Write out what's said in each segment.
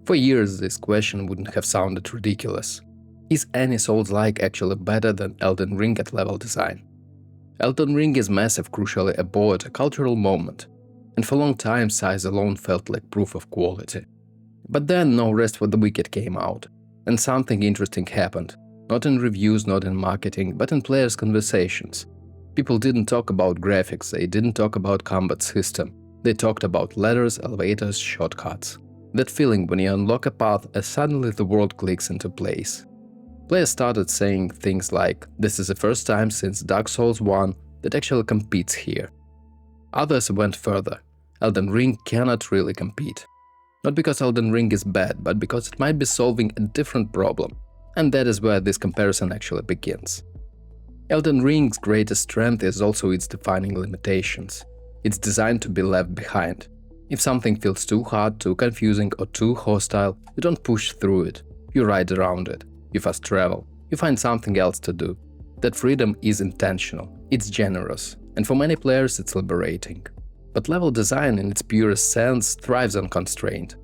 For years, this question wouldn't have sounded ridiculous. Is any Souls-like actually better than Elden Ring at level design? Elden Ring is massive, crucially aboard a cultural moment, and for a long time size alone felt like proof of quality. But then No Rest for the Wicked came out, and something interesting happened. Not in reviews, not in marketing, but in players' conversations. People didn't talk about graphics, they didn't talk about combat system. They talked about ladders, elevators, shortcuts. That feeling when you unlock a path and suddenly the world clicks into place. Players started saying things like, "This is the first time since Dark Souls 1 that actually competes here." Others went further. Elden Ring cannot really compete. Not because Elden Ring is bad, but because it might be solving a different problem. And that is where this comparison actually begins. Elden Ring's greatest strength is also its defining limitations. It's designed to be left behind. If something feels too hard, too confusing, or too hostile, you don't push through it. You ride around it. You fast travel. You find something else to do. That freedom is intentional. It's generous. And for many players, it's liberating. But level design in its purest sense thrives on constraint.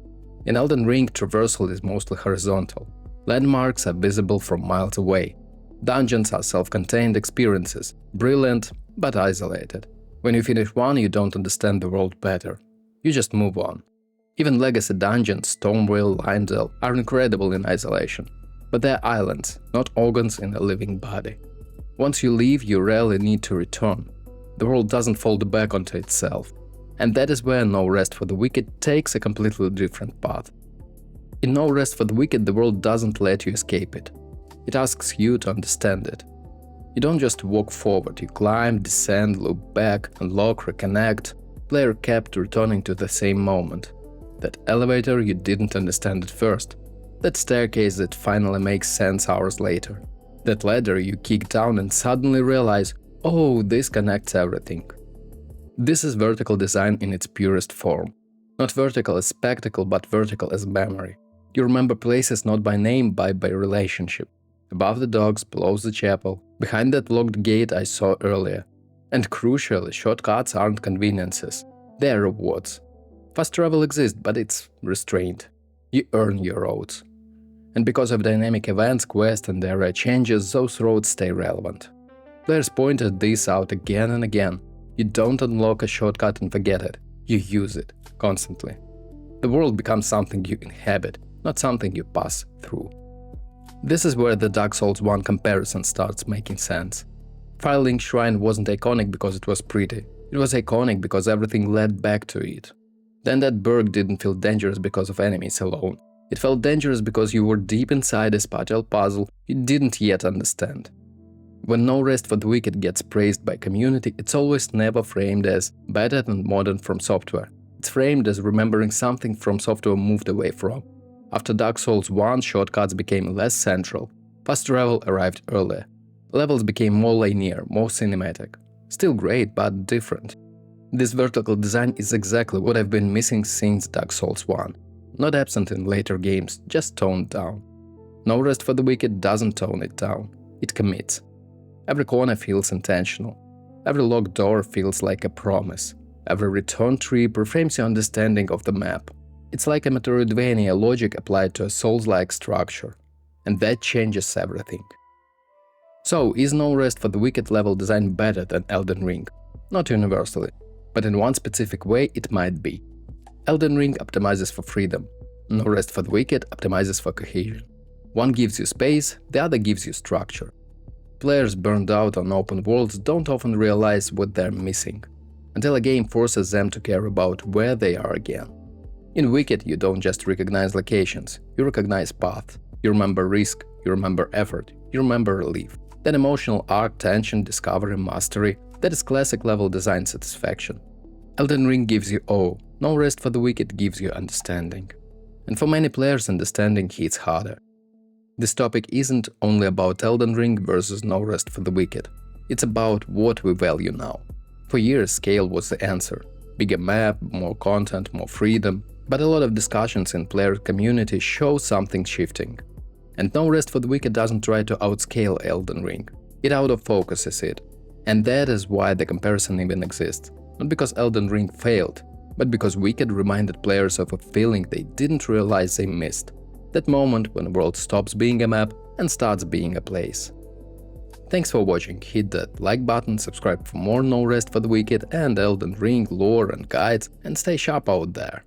In Elden Ring, traversal is mostly horizontal. Landmarks are visible from miles away. Dungeons are self-contained experiences, brilliant but isolated. When you finish one, you don't understand the world better. You just move on. Even legacy dungeons, Stormveil, Leyndell, are incredible in isolation. But they're islands, not organs in a living body. Once you leave, you rarely need to return. The world doesn't fold back onto itself. And that is where No Rest for the Wicked takes a completely different path. In No Rest for the Wicked, the world doesn't let you escape it. It asks you to understand it. You don't just walk forward, you climb, descend, look back, unlock, reconnect. Player kept returning to the same moment. That elevator you didn't understand at first. That staircase that finally makes sense hours later. That ladder you kick down and suddenly realize, oh, this connects everything. This is vertical design in its purest form. Not vertical as spectacle, but vertical as memory. You remember places not by name, but by relationship. Above the docks, below the chapel, behind that locked gate I saw earlier. And crucially, shortcuts aren't conveniences. They are rewards. Fast travel exists, but it's restrained. You earn your roads. And because of dynamic events, quests and area changes, those roads stay relevant. Players pointed this out again and again. You don't unlock a shortcut and forget it. You use it, constantly. The world becomes something you inhabit, not something you pass through. This is where the Dark Souls 1 comparison starts making sense. Firelink Shrine wasn't iconic because it was pretty. It was iconic because everything led back to it. Then that burg didn't feel dangerous because of enemies alone. It felt dangerous because you were deep inside a spatial puzzle you didn't yet understand. When No Rest for the Wicked gets praised by community, it's always never framed as better than modern From Software. It's framed as remembering something From Software moved away from. After Dark Souls 1, shortcuts became less central. Fast travel arrived earlier. Levels became more linear, more cinematic. Still great, but different. This vertical design is exactly what I've been missing since Dark Souls 1. Not absent in later games, just toned down. No Rest for the Wicked doesn't tone it down. It commits. Every corner feels intentional. Every locked door feels like a promise. Every return tree reframes your understanding of the map. It's like a Metroidvania logic applied to a Souls-like structure. And that changes everything. So, is No Rest for the Wicked level design better than Elden Ring? Not universally, but in one specific way it might be. Elden Ring optimizes for freedom. No Rest for the Wicked optimizes for cohesion. One gives you space, the other gives you structure. Players burned out on open worlds don't often realize what they're missing, until a game forces them to care about where they are again. In Wicked, you don't just recognize locations, you recognize path. You remember risk, you remember effort, you remember relief. That emotional arc, tension, discovery, mastery, that is classic level design satisfaction. Elden Ring gives you awe, No Rest for the Wicked gives you understanding. And for many players, understanding hits harder. This topic isn't only about Elden Ring versus No Rest for the Wicked. It's about what we value now. For years, scale was the answer. Bigger map, more content, more freedom. But a lot of discussions in player community show something shifting. And No Rest for the Wicked doesn't try to outscale Elden Ring. It out-of-focuses it. And that is why the comparison even exists. Not because Elden Ring failed, but because Wicked reminded players of a feeling they didn't realize they missed. That moment when the world stops being a map and starts being a place. Thanks for watching, hit that like button, subscribe for more No Rest for the Wicked and Elden Ring lore and guides, and stay sharp out there.